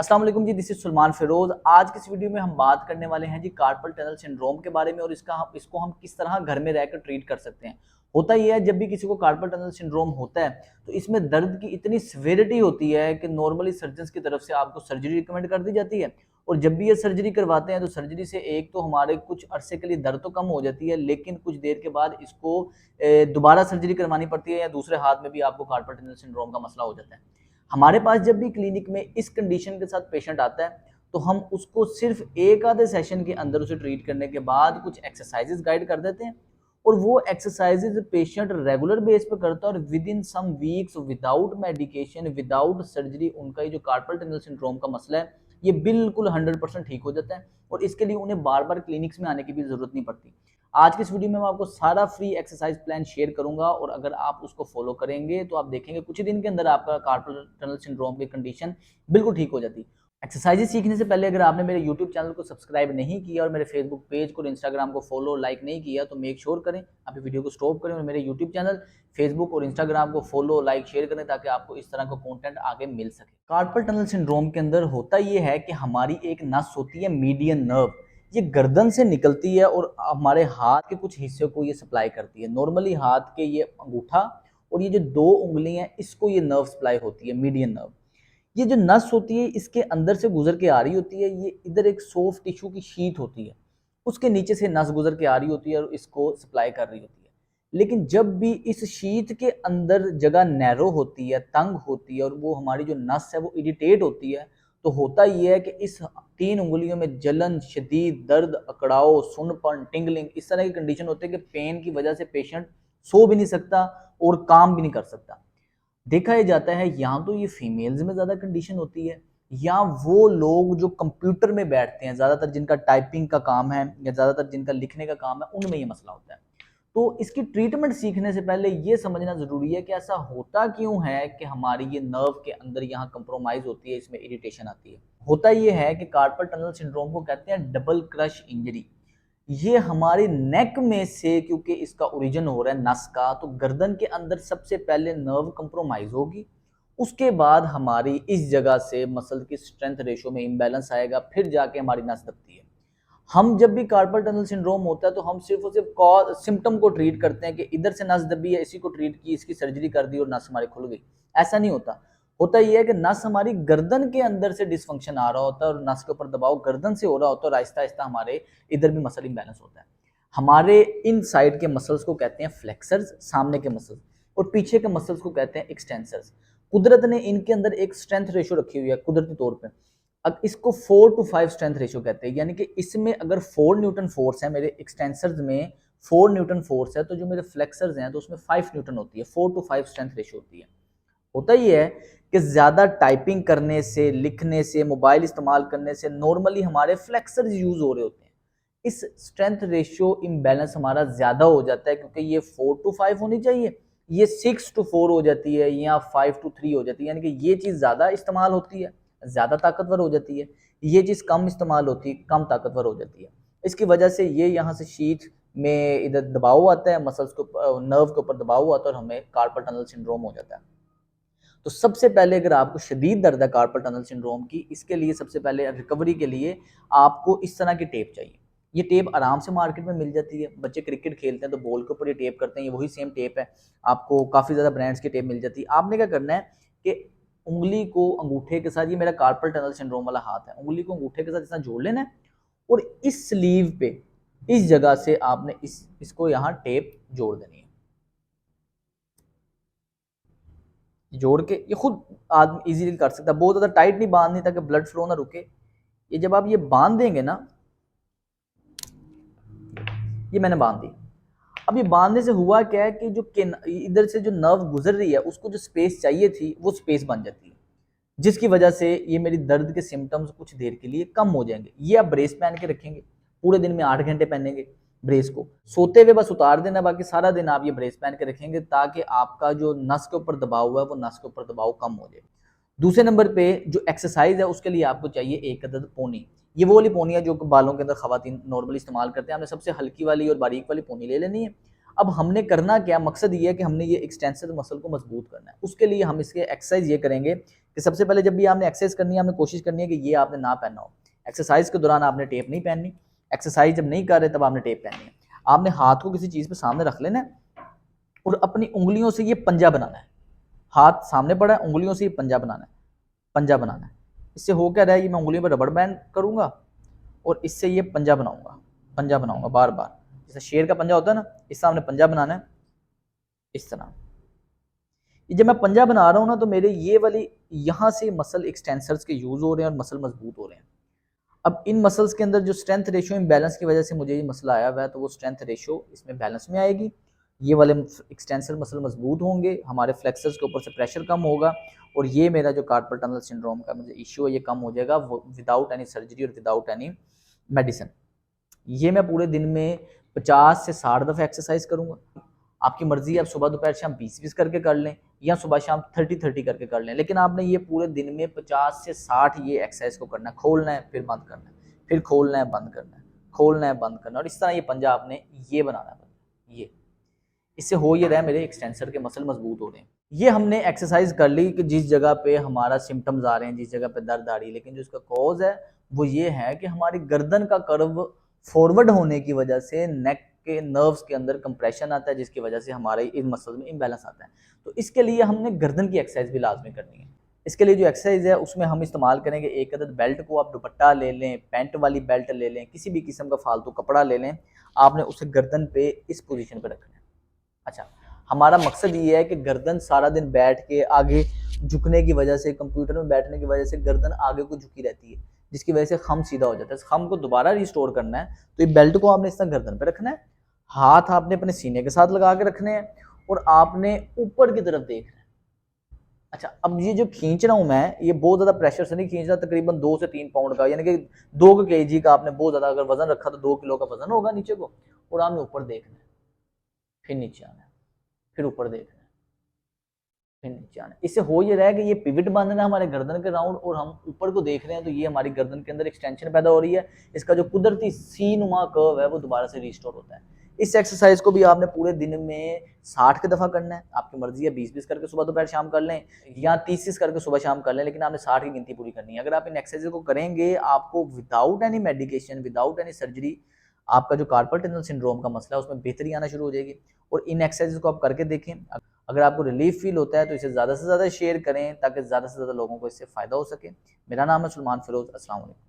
अस्सलाम वालेकुम जी, this is Salman Firoz. आज की इस वीडियो में हम बात करने वाले हैं जी कार्पल टनल सिंड्रोम के बारे में और इसको हम किस तरह घर में रहकर ट्रीट कर सकते हैं। होता यह है, जब भी किसी को कार्पल टनल सिंड्रोम होता है तो इसमें दर्द की इतनी सिवियरिटी होती है कि नॉर्मली सर्जन की तरफ से आपको सर्जरी रिकमेंड कर दी जाती है। और जब भी ये सर्जरी करवाते हैं तो सर्जरी से एक तो हमारे कुछ अरसे के लिए दर्द तो कम हो जाती है, लेकिन कुछ देर के बाद इसको दोबारा सर्जरी करवानी पड़ती है या दूसरे हाथ में भी आपको कार्पल टनल सिंड्रोम का मसला हो जाता है। हमारे पास जब भी क्लिनिक में इस कंडीशन के साथ पेशेंट आता है तो हम उसको सिर्फ एक आधे सेशन के अंदर उसे ट्रीट करने के बाद कुछ एक्सरसाइजेज गाइड कर देते हैं और वो एक्सरसाइजेज पेशेंट रेगुलर बेस पे करता है और within some weeks without medication without surgery उनका ये जो कार्पल टनल सिंड्रोम का मसला है ये बिल्कुल 100% ठीक हो जाता है और इसके लिए उन्हें बार बार क्लिनिक्स में आने की भी जरूरत नहीं पड़ती। आज की इस वीडियो में मैं आपको सारा फ्री एक्सरसाइज प्लान शेयर करूंगा और अगर आप उसको फॉलो करेंगे तो आप देखेंगे कुछ ही दिन के अंदर आपका कार्पल टनल सिंड्रोम की कंडीशन बिल्कुल ठीक हो जाती है। एक्सरसाइजेस सीखने से पहले अगर आपने मेरे यूट्यूब चैनल को सब्सक्राइब नहीं किया और मेरे फेसबुक पेज को और इंस्टाग्राम को फॉलो लाइक नहीं किया तो मेक श्योर करें आप वीडियो को स्टॉप करें और मेरे यूट्यूब चैनल फेसबुक और इंस्टाग्राम को फॉलो लाइक शेयर करें ताकि आपको इस तरह का कंटेंट आगे मिल सके। कार्पल टनल सिंड्रोम के अंदर होता यह है कि हमारी एक नस होती है मीडियन नर्व, ये गर्दन से निकलती है और हमारे हाथ के कुछ हिस्से को ये सप्लाई करती है। नॉर्मली हाथ के ये अंगूठा और ये जो दो उंगली हैं इसको ये नर्व सप्लाई होती है, मीडियन नर्व। ये जो नस होती है इसके अंदर से गुजर के आ रही होती है, ये इधर एक सॉफ्ट टिश्यू की शीट होती है, उसके नीचे से नस गुजर के आ रही होती है और इसको सप्लाई कर रही होती है। लेकिन जब भी इस शीट के अंदर जगह नैरो होती है, तंग होती है और वो हमारी जो नस है वो इरिटेट होती है तो होता ये है कि इस 3 उंगलियों में जलन, शदीद दर्द, अकड़ाव, सुन्नपन, टिंगलिंग इस तरह की कंडीशन होती है कि पेन की वजह से पेशेंट सो भी नहीं सकता और काम भी नहीं कर सकता। देखा यह जाता है या तो ये फीमेल्स में ज़्यादा कंडीशन होती है या वो लोग जो कंप्यूटर में बैठते हैं, ज़्यादातर जिनका टाइपिंग का काम है या ज़्यादातर जिनका लिखने का काम है, उनमें ये मसला होता है। तो इसकी ट्रीटमेंट सीखने से पहले ये समझना ज़रूरी है कि ऐसा होता क्यों है कि हमारी ये नर्व के अंदर यहाँ कंप्रोमाइज़ होती है, इसमें इरिटेशन आती है। होता ये है कि कार्पल टनल सिंड्रोम को कहते हैं डबल क्रश इंजरी। ये हमारी नेक में से क्योंकि इसका ओरिजिन हो रहा है नस का, तो गर्दन के अंदर सबसे पहले नर्व कंप्रोमाइज होगी, उसके बाद हमारी इस जगह से मसल की स्ट्रेंथ रेशो में इम्बैलेंस आएगा, फिर जाके हमारी नस दबती है। हम जब भी कार्पल टनल सिंड्रोम होता है तो हम सिर्फ और सिर्फ सिम्टम को ट्रीट करते हैं कि इधर से नस दबी है, इसी को ट्रीट की, इसकी सर्जरी कर दी और नस हमारी खुल गई। ऐसा नहीं होता। होता यह है कि नस हमारी गर्दन के अंदर से डिसफंक्शन आ रहा होता है और नस के ऊपर दबाव गर्दन से हो रहा होता है और आहिस्ता आहिस्ता हमारे इधर भी मसल इम्बैलेंस होता है। हमारे इन साइड के मसल्स को कहते हैं फ्लेक्सर्स, सामने के मसल्स, और पीछे के मसल्स को कहते हैं एक्सटेंसर्स। कुदरत ने इनके अंदर एक स्ट्रेंथ रेशो रखी हुई है कुदरती तौर पे। अब इसको 4 to 5 स्ट्रेंथ रेशो कहते हैं, यानी कि इसमें अगर 4 न्यूटन फोर्स है, मेरे एक्सटेंसर्स में 4 न्यूटन फोर्स है तो जो मेरे फ्लेक्सर्स हैं तो उसमें 5 न्यूटन होती है। 4 to 5 स्ट्रेंथ रेशो होती है। होता ही है कि ज़्यादा टाइपिंग करने से, लिखने से, मोबाइल इस्तेमाल करने से नॉर्मली हमारे फ्लेक्सर्स यूज हो रहे होते हैं। इस स्ट्रेंथ रेशियो इम्बैलेंस हमारा ज़्यादा हो जाता है क्योंकि ये 4 to 5 होनी चाहिए, ये 6 to 4 हो जाती है या 5 to 3 हो जाती है, यानी कि ये चीज़ ज़्यादा इस्तेमाल होती है, ज़्यादा ताकतवर हो जाती है, ये चीज़ कम इस्तेमाल होती है, कम ताकतवर हो जाती है। इसकी वजह से ये यहाँ से शीट में इधर दबाव आता है, मसल्स को नर्व के ऊपर दबाव आता है और हमें कार्पल टनल सिंड्रोम हो जाता है। तो सबसे पहले अगर आपको शदीद दर्द है कार्पल टनल सिंड्रोम की, इसके लिए सबसे पहले रिकवरी के लिए आपको इस तरह की टेप चाहिए। ये टेप आराम से मार्केट में मिल जाती है, बच्चे क्रिकेट खेलते हैं तो बॉल के ऊपर ये टेप करते हैं, ये वही सेम टेप है, आपको काफ़ी ज़्यादा ब्रांड्स की टेप मिल जाती है। आपने क्या करना है कि उंगली को अंगूठे के साथ, ये मेरा कार्पल टनल सिंड्रोम वाला हाथ है, उंगली को अंगूठे के साथ इतना जोड़ लेना है और इस स्लीव पे इस जगह से आपने इसको यहाँ टेप जोड़ देनी है। जोड़ के ये खुद आदमी इजीली कर सकता है, बहुत ज़्यादा टाइट नहीं बांधनी ताकि ब्लड फ्लो ना रुके। ये जब आप ये बांध देंगे ना, ये मैंने बांध दी। अब ये बांधने से हुआ क्या है कि जो इधर से जो नर्व गुजर रही है उसको जो स्पेस चाहिए थी वो स्पेस बन जाती है, जिसकी वजह से ये मेरी दर्द के सिम्टम्स कुछ देर के लिए कम हो जाएंगे। ये आप ब्रेस पहन के रखेंगे, पूरे दिन में 8 घंटे पहनेंगे ब्रेस को, सोते हुए बस उतार देना, बाकी सारा दिन आप ये ब्रेस पहन के रखेंगे ताकि आपका जो नस के ऊपर दबाव हुआ है वो नस के ऊपर दबाव कम हो जाए। दूसरे नंबर पे जो एक्सरसाइज है उसके लिए आपको चाहिए एक अदद पोनी। ये वो वाली पोनी है जो बालों के अंदर खवातीन नॉर्मली इस्तेमाल करते हैं। हमने सबसे हल्की वाली और बारीक वाली पोनी ले लेनी है। अब हमने करना क्या, मकसद ये है कि हमने ये एक्सटेंसिव मसल को मजबूत करना है। उसके लिए हम इसके एक्सरसाइज ये करेंगे कि सबसे पहले जब भी आपने एक्सरसाइज करनी है, आपने कोशिश करनी है कि ये आपने ना पहनना हो। एक्सरसाइज के दौरान आपने टेप नहीं पहननी, एक्सरसाइज जब नहीं कर रहे तब आपने टेप पहननी है। आपने हाथ को किसी चीज़ पे सामने रख लेना है और अपनी उंगलियों से ये पंजा बनाना है। हाथ सामने पड़ा है, उंगलियों से ये पंजा बनाना है, पंजा बनाना है। इससे हो क्या रहा है, ये मैं उंगलियों पर रबड़ बैंड करूंगा और इससे ये पंजा बनाऊंगा बार बार। जैसे शेर का पंजा होता है ना, इससे हमने पंजा बनाना है इस तरह। जब मैं पंजा बना रहा हूँ ना, तो मेरे ये वाली यहाँ से मसल एक्सटेंसर्स के यूज हो रहे हैं और मसल मजबूत हो रहे हैं। अब इन मसल्स के अंदर जो स्ट्रेंथ रेशियो इम्बैलेंस की वजह से मुझे ये मसला आया हुआ है, तो वो स्ट्रेंथ रेशियो इसमें बैलेंस में आएगी। ये वाले एक्सटेंसर मसल मजबूत होंगे, हमारे फ्लेक्सर्स के ऊपर से प्रेशर कम होगा और ये मेरा जो कार्पल टनल सिंड्रोम का मुझे इश्यू है ये कम हो जाएगा विदाउट एनी सर्जरी और विदाउट एनी मेडिसिन। ये मैं पूरे दिन में 50 से 60 दफ़ा एक्सरसाइज करूँगा। आपकी मर्जी है, आप सुबह दोपहर शाम 20-20 करके कर लें या सुबह शाम 30-30 करके कर लें, लेकिन आपने ये पूरे दिन में 50 से 60 ये एक्सरसाइज को करना है। खोलना है फिर बंद करना है, फिर खोलना है बंद करना है, खोलना है बंद करना है, और इस तरह ये पंजा आपने ये बनाना है। ये इससे हो ये रहा है मेरे एक्सटेंसर के मसल मजबूत हो रहे हैं। ये हमने एक्सरसाइज कर ली कि जिस जगह पे हमारा सिम्टम्स आ रहे हैं, जिस जगह पे दर्द आ रही है, लेकिन जो इसका कॉज है वो ये है कि हमारी गर्दन का कर्व फॉरवर्ड होने की वजह से नेक के नर्व्स के अंदर कंप्रेशन आता है, जिसकी वजह से हमारे इन मसल्स में इम्बैलेंस आता है। तो इसके लिए हमने गर्दन की एक्सरसाइज भी लाजमी करनी है। इसके लिए जो एक्सरसाइज है उसमें हम इस्तेमाल करेंगे एक अदद बेल्ट को, आप दुपट्टा ले लें, पैंट वाली बेल्ट ले लें, किसी भी किस्म का फालतू कपड़ा ले लें, आपने उसे गर्दन पे इस पोजीशन पे रखना है। अच्छा, हमारा मकसद ये है कि गर्दन सारा दिन बैठ के आगे झुकने की वजह से, कंप्यूटर में बैठने की वजह से गर्दन आगे को झुकी रहती है, जिसकी वजह से खम सीधा हो जाता है। खम को दोबारा रिस्टोर करना है तो ये बेल्ट को आपने इस तरह गर्दन पे रखना है, हाथ आपने अपने सीने के साथ लगा के रखने हैं और आपने ऊपर की तरफ देखना है। अच्छा, अब ये जो खींच रहा हूँ मैं, ये बहुत ज़्यादा प्रेशर से नहीं खींच रहा, तकरीबन 2 से 3 पाउंड का, यानी कि 2 kg का आपने बहुत ज़्यादा अगर वजन रखा तो 2 किलो का वजन होगा नीचे को, और आपने ऊपर देखना है, फिर नीचे आना है, फिर ऊपर देखना है, फिर नीचे आना है। इससे हो ये रहा है कि ये पिवट बांधना है हमारे गर्दन के राउंड और हम ऊपर को देख रहे हैं, तो ये हमारी गर्दन के अंदर एक्सटेंशन पैदा हो रही है। इसका जो कुदरती सी नुमा कर्व है वो दोबारा से रिस्टोर होता है। इस एक्सरसाइज को भी आपने पूरे दिन में 60 के दफ़ा करना है। आपकी मर्जी है 20-20 करके सुबह दोपहर शाम कर लें या 30-30 करके सुबह शाम कर लें, लेकिन आपने 60 की गिनती पूरी करनी है। अगर आप इन एक्सरसाइज को करेंगे, आपको without any medication, without any surgery, आपका जो कार्पल टनल सिंड्रोम का मसला है उसमें बेहतरी आना शुरू हो जाएगी। और इन एक्सरसाइज को आप करके देखें। अगर आपको रिलीफ फील होता है तो इसे ज़्यादा से ज़्यादा शेयर करें ताकि ज़्यादा से ज़्यादा लोगों को इससे फ़ायदा हो सके। मेरा नाम है सलमान फिरोज़। अस्सलाम वालेकुम।